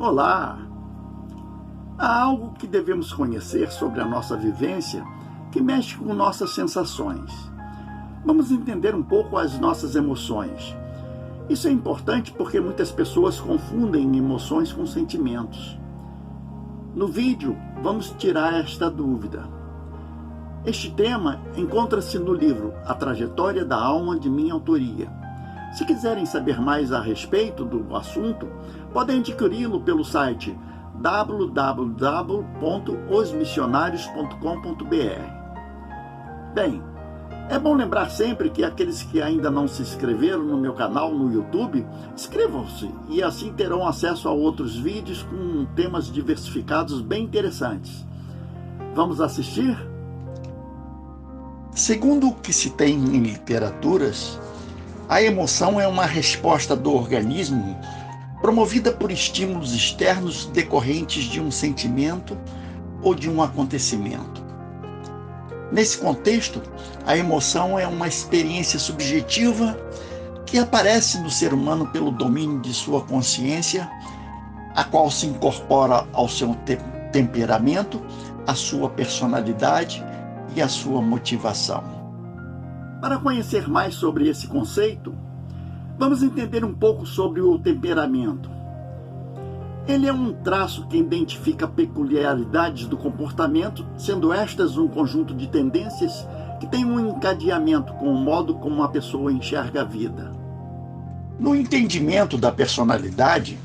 Olá! Há algo que devemos conhecer sobre a nossa vivência que mexe com nossas sensações. Vamos entender um pouco as nossas emoções. Isso é importante porque muitas pessoas confundem emoções com sentimentos. No vídeo, vamos tirar esta dúvida. Este tema encontra-se no livro A Trajetória da Alma, de minha autoria. Se quiserem saber mais a respeito do assunto, podem adquiri-lo pelo site www.osmissionários.com.br. Bem, é bom lembrar sempre que aqueles que ainda não se inscreveram no meu canal no YouTube, inscrevam-se e assim terão acesso a outros vídeos com temas diversificados bem interessantes. Vamos assistir? Segundo o que se tem em literaturas, a emoção é uma resposta do organismo promovida por estímulos externos decorrentes de um sentimento ou de um acontecimento. Nesse contexto, a emoção é uma experiência subjetiva que aparece no ser humano pelo domínio de sua consciência, a qual se incorpora ao seu temperamento, à sua personalidade e à sua motivação. Para conhecer mais sobre esse conceito, vamos entender um pouco sobre o temperamento. Ele é um traço que identifica peculiaridades do comportamento, sendo estas um conjunto de tendências que tem um encadeamento com o modo como a pessoa enxerga a vida. No entendimento da personalidade,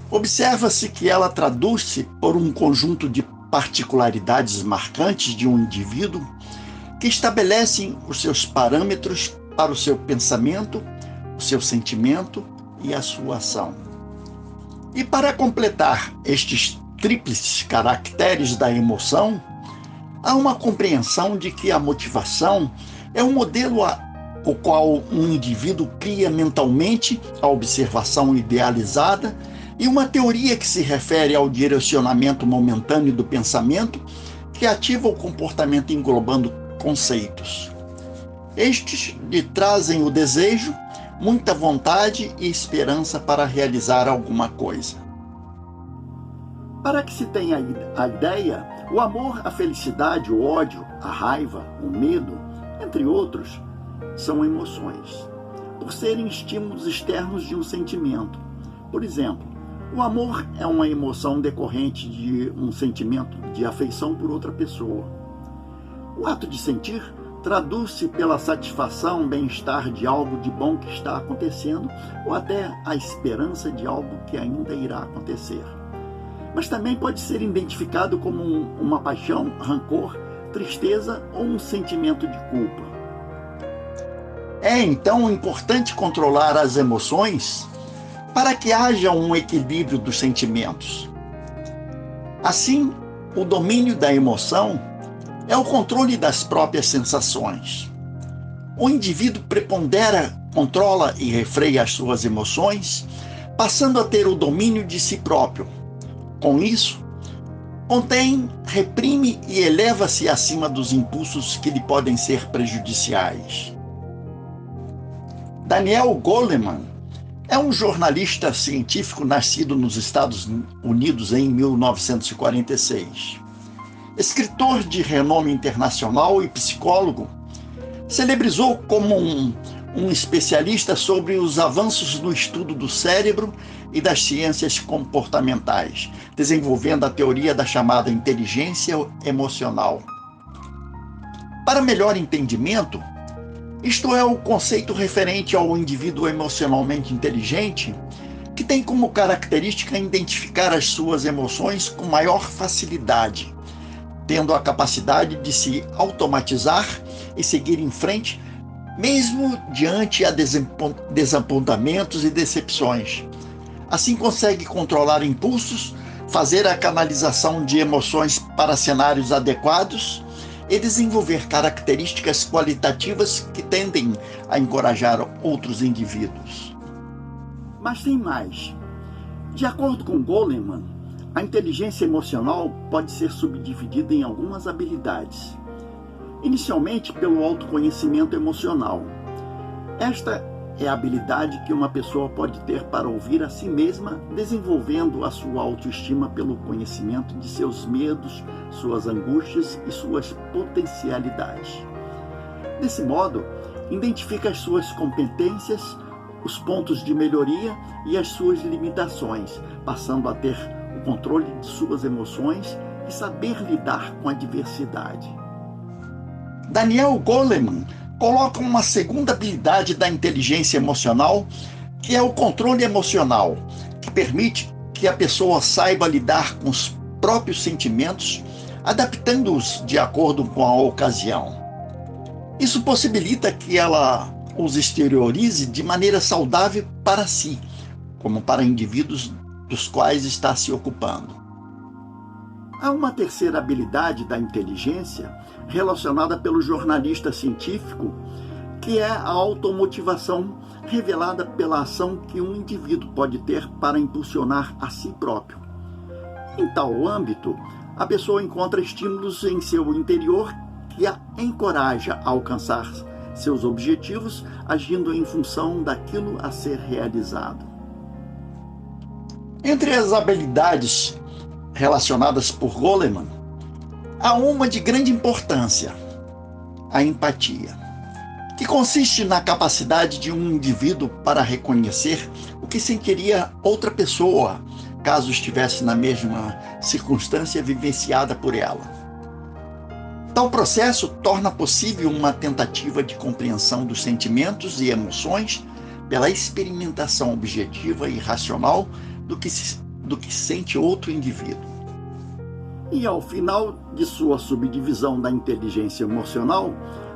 observa-se que ela traduz-se por um conjunto de particularidades marcantes de um indivíduo que estabelecem os seus parâmetros para o seu pensamento, o seu sentimento e a sua ação. E para completar estes tríplices caracteres da emoção, há uma compreensão de que a motivação é um modelo o qual um indivíduo cria mentalmente a observação idealizada e uma teoria que se refere ao direcionamento momentâneo do pensamento que ativa o comportamento englobando conceitos. Estes lhe trazem o desejo, muita vontade e esperança para realizar alguma coisa. Para que se tenha a ideia, o amor, a felicidade, o ódio, a raiva, o medo, entre outros, são emoções, por serem estímulos externos de um sentimento. Por exemplo, o amor é uma emoção decorrente de um sentimento de afeição por outra pessoa. O ato de sentir traduz-se pela satisfação, bem-estar de algo de bom que está acontecendo ou até a esperança de algo que ainda irá acontecer. Mas também pode ser identificado como uma paixão, rancor, tristeza ou um sentimento de culpa. É então importante controlar as emoções para que haja um equilíbrio dos sentimentos. Assim, o domínio da emoção é o controle das próprias sensações. O indivíduo prepondera, controla e refreia as suas emoções, passando a ter o domínio de si próprio. Com isso, contém, reprime e eleva-se acima dos impulsos que lhe podem ser prejudiciais. Daniel Goleman é um jornalista científico nascido nos Estados Unidos em 1946. Escritor de renome internacional e psicólogo, celebrizou como um especialista sobre os avanços no estudo do cérebro e das ciências comportamentais, desenvolvendo a teoria da chamada inteligência emocional. Para melhor entendimento, isto é o conceito referente ao indivíduo emocionalmente inteligente, que tem como característica identificar as suas emoções com maior facilidade, tendo a capacidade de se automatizar e seguir em frente, mesmo diante a desapontamentos e decepções. Assim consegue controlar impulsos, fazer a canalização de emoções para cenários adequados e desenvolver características qualitativas que tendem a encorajar outros indivíduos. Mas tem mais. De acordo com Goleman, a inteligência emocional pode ser subdividida em algumas habilidades. Inicialmente pelo autoconhecimento emocional. Esta é a habilidade que uma pessoa pode ter para ouvir a si mesma, desenvolvendo a sua autoestima pelo conhecimento de seus medos, suas angústias e suas potencialidades. Desse modo, identifica as suas competências, os pontos de melhoria e as suas limitações, passando a ter o controle de suas emoções e saber lidar com a diversidade. Daniel Goleman coloca uma segunda habilidade da inteligência emocional, que é o controle emocional, que permite que a pessoa saiba lidar com os próprios sentimentos, adaptando-os de acordo com a ocasião. Isso possibilita que ela os exteriorize de maneira saudável para si, como para indivíduos dos quais está se ocupando. Há uma terceira habilidade da inteligência relacionada pelo jornalista científico, que é a automotivação, revelada pela ação que um indivíduo pode ter para impulsionar a si próprio. Em tal âmbito, a pessoa encontra estímulos em seu interior que a encoraja a alcançar seus objetivos, agindo em função daquilo a ser realizado. Entre as habilidades relacionadas por Goleman, há uma de grande importância, a empatia, que consiste na capacidade de um indivíduo para reconhecer o que sentiria outra pessoa, caso estivesse na mesma circunstância vivenciada por ela. Tal processo torna possível uma tentativa de compreensão dos sentimentos e emoções pela experimentação objetiva e racional do que sente outro indivíduo. E ao final de sua subdivisão da inteligência emocional,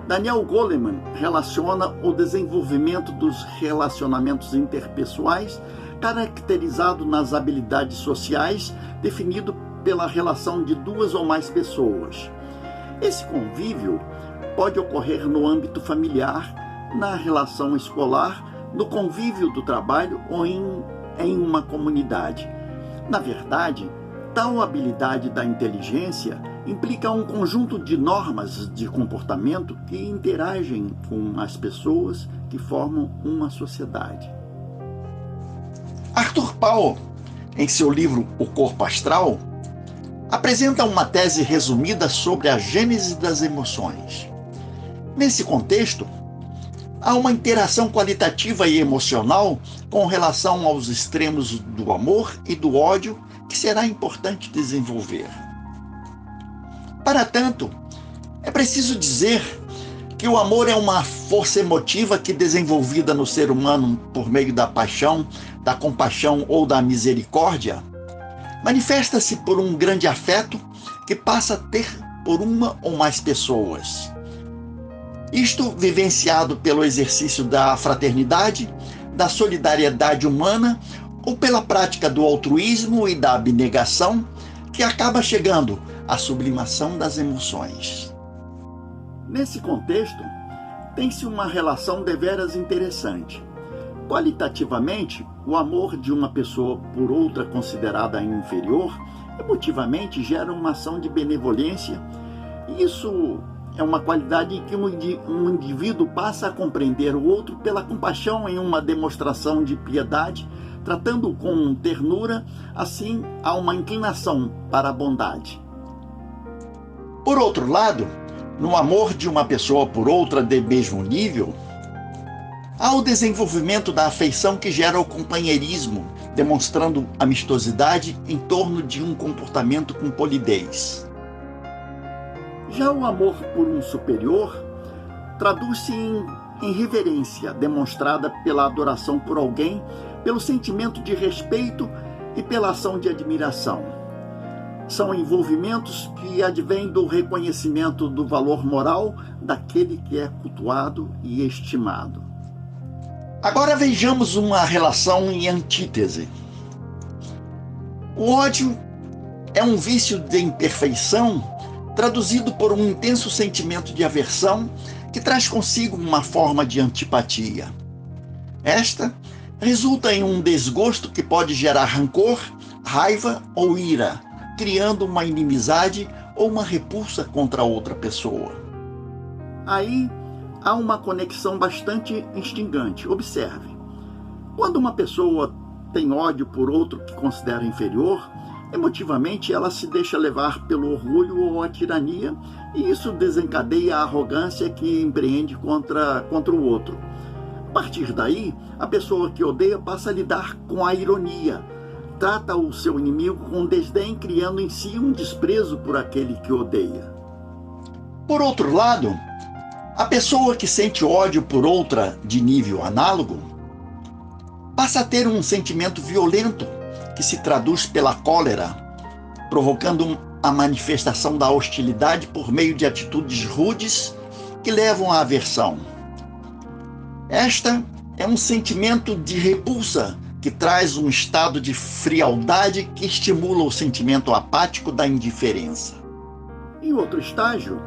Daniel Goleman relaciona o desenvolvimento dos relacionamentos interpessoais, caracterizado nas habilidades sociais, definido pela relação de duas ou mais pessoas. Esse convívio pode ocorrer no âmbito familiar, na relação escolar, no convívio do trabalho ou em uma comunidade. Na verdade, tal habilidade da inteligência implica um conjunto de normas de comportamento que interagem com as pessoas que formam uma sociedade. Arthur Powell, em seu livro O Corpo Astral, apresenta uma tese resumida sobre a gênese das emoções. Nesse contexto, há uma interação qualitativa e emocional com relação aos extremos do amor e do ódio que será importante desenvolver. Para tanto, é preciso dizer que o amor é uma força emotiva que, desenvolvida no ser humano por meio da paixão, da compaixão ou da misericórdia, manifesta-se por um grande afeto que passa a ter por uma ou mais pessoas. Isto vivenciado pelo exercício da fraternidade, da solidariedade humana ou pela prática do altruísmo e da abnegação, que acaba chegando à sublimação das emoções. Nesse contexto, tem-se uma relação deveras interessante. Qualitativamente, o amor de uma pessoa por outra considerada inferior, emotivamente gera uma ação de benevolência. Isso é uma qualidade em que um indivíduo passa a compreender o outro pela compaixão em uma demonstração de piedade, tratando-o com ternura, assim há uma inclinação para a bondade. Por outro lado, no amor de uma pessoa por outra de mesmo nível, há o desenvolvimento da afeição que gera o companheirismo, demonstrando amistosidade em torno de um comportamento com polidez. Já o amor por um superior traduz-se em reverência, demonstrada pela adoração por alguém, pelo sentimento de respeito e pela ação de admiração. São envolvimentos que advêm do reconhecimento do valor moral daquele que é cultuado e estimado. Agora vejamos uma relação em antítese. O ódio é um vício de imperfeição traduzido por um intenso sentimento de aversão que traz consigo uma forma de antipatia. Esta resulta em um desgosto que pode gerar rancor, raiva ou ira, criando uma inimizade ou uma repulsa contra outra pessoa. Aí há uma conexão bastante instigante. Observe. Quando uma pessoa tem ódio por outro que considera inferior, emotivamente ela se deixa levar pelo orgulho ou a tirania, e isso desencadeia a arrogância que empreende contra o outro. A partir daí, a pessoa que odeia passa a lidar com a ironia, trata o seu inimigo com desdém, criando em si um desprezo por aquele que odeia. Por outro lado, a pessoa que sente ódio por outra de nível análogo passa a ter um sentimento violento que se traduz pela cólera, provocando a manifestação da hostilidade por meio de atitudes rudes que levam à aversão. Esta é um sentimento de repulsa que traz um estado de frialdade que estimula o sentimento apático da indiferença. Em outro estágio,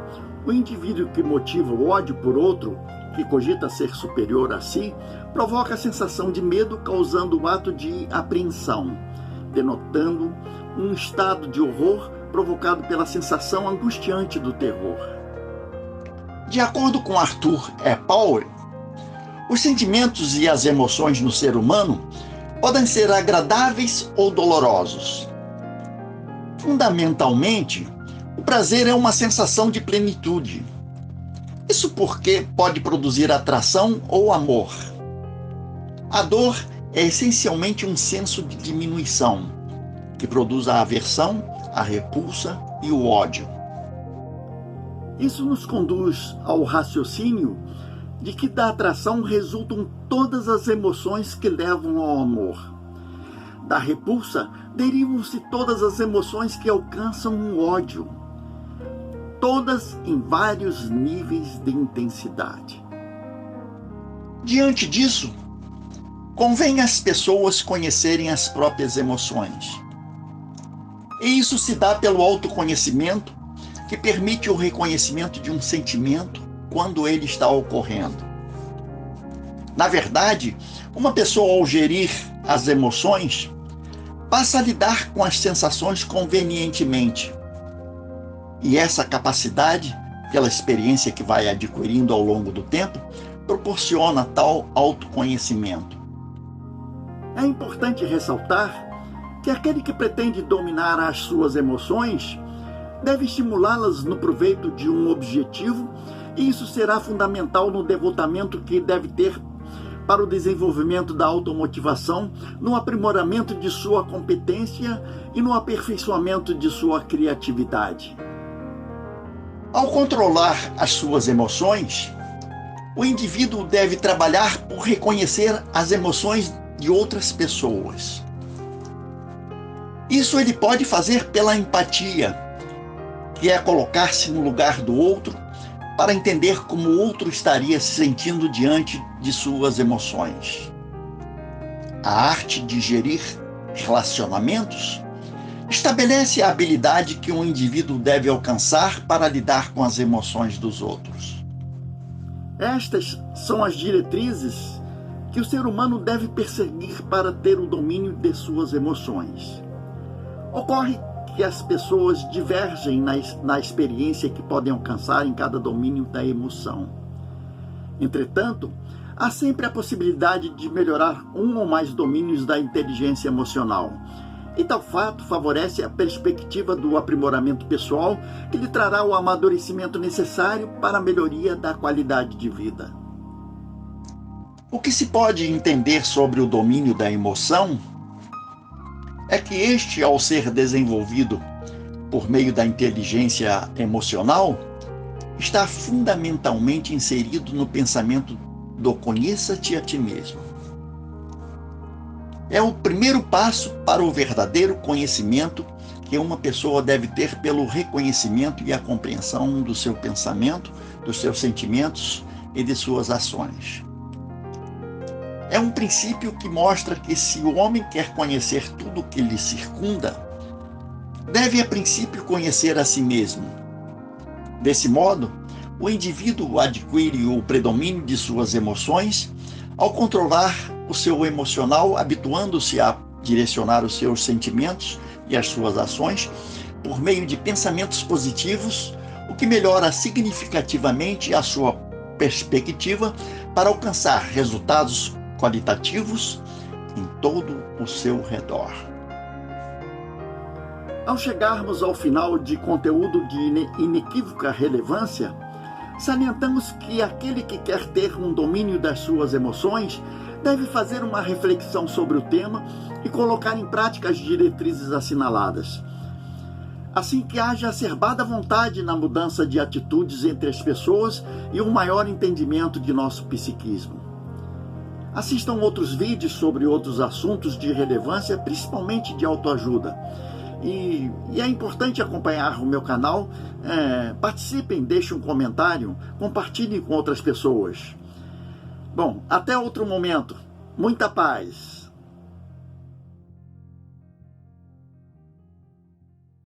o indivíduo que motiva o ódio por outro, que cogita ser superior a si, provoca a sensação de medo, causando o ato de apreensão, denotando um estado de horror provocado pela sensação angustiante do terror. De acordo com Arthur E. Powell, os sentimentos e as emoções no ser humano podem ser agradáveis ou dolorosos. Fundamentalmente, o prazer é uma sensação de plenitude. Isso porque pode produzir atração ou amor. A dor é essencialmente um senso de diminuição, que produz a aversão, a repulsa e o ódio. Isso nos conduz ao raciocínio de que da atração resultam todas as emoções que levam ao amor. Da repulsa derivam-se todas as emoções que alcançam um ódio, todas em vários níveis de intensidade. Diante disso, convém às pessoas conhecerem as próprias emoções. E isso se dá pelo autoconhecimento, que permite o reconhecimento de um sentimento quando ele está ocorrendo. Na verdade, uma pessoa, ao gerir as emoções, passa a lidar com as sensações convenientemente. E essa capacidade, pela experiência que vai adquirindo ao longo do tempo, proporciona tal autoconhecimento. É importante ressaltar que aquele que pretende dominar as suas emoções deve estimulá-las no proveito de um objetivo, e isso será fundamental no devotamento que deve ter para o desenvolvimento da automotivação, no aprimoramento de sua competência e no aperfeiçoamento de sua criatividade. Ao controlar as suas emoções, o indivíduo deve trabalhar por reconhecer as emoções de outras pessoas. Isso ele pode fazer pela empatia, que é colocar-se no lugar do outro para entender como o outro estaria se sentindo diante de suas emoções. A arte de gerir relacionamentos estabelece a habilidade que um indivíduo deve alcançar para lidar com as emoções dos outros. Estas são as diretrizes que o ser humano deve perseguir para ter o domínio de suas emoções. Ocorre que as pessoas divergem na experiência que podem alcançar em cada domínio da emoção. Entretanto, há sempre a possibilidade de melhorar um ou mais domínios da inteligência emocional, e tal fato favorece a perspectiva do aprimoramento pessoal, que lhe trará o amadurecimento necessário para a melhoria da qualidade de vida. O que se pode entender sobre o domínio da emoção é que este, ao ser desenvolvido por meio da inteligência emocional, está fundamentalmente inserido no pensamento do conheça-te a ti mesmo. É o primeiro passo para o verdadeiro conhecimento que uma pessoa deve ter pelo reconhecimento e a compreensão do seu pensamento, dos seus sentimentos e de suas ações. É um princípio que mostra que se o homem quer conhecer tudo o que lhe circunda, deve a princípio conhecer a si mesmo. Desse modo, o indivíduo adquire o predomínio de suas emoções ao controlar o seu emocional, habituando-se a direcionar os seus sentimentos e as suas ações por meio de pensamentos positivos, o que melhora significativamente a sua perspectiva para alcançar resultados qualitativos em todo o seu redor. Ao chegarmos ao final de conteúdo de inequívoca relevância, salientamos que aquele que quer ter um domínio das suas emoções deve fazer uma reflexão sobre o tema e colocar em prática as diretrizes assinaladas. Assim que haja acerbada vontade na mudança de atitudes entre as pessoas e um maior entendimento de nosso psiquismo. Assistam outros vídeos sobre outros assuntos de relevância, principalmente de autoajuda. E é importante acompanhar o meu canal, participem, deixem um comentário, compartilhem com outras pessoas. Bom, até outro momento. Muita paz.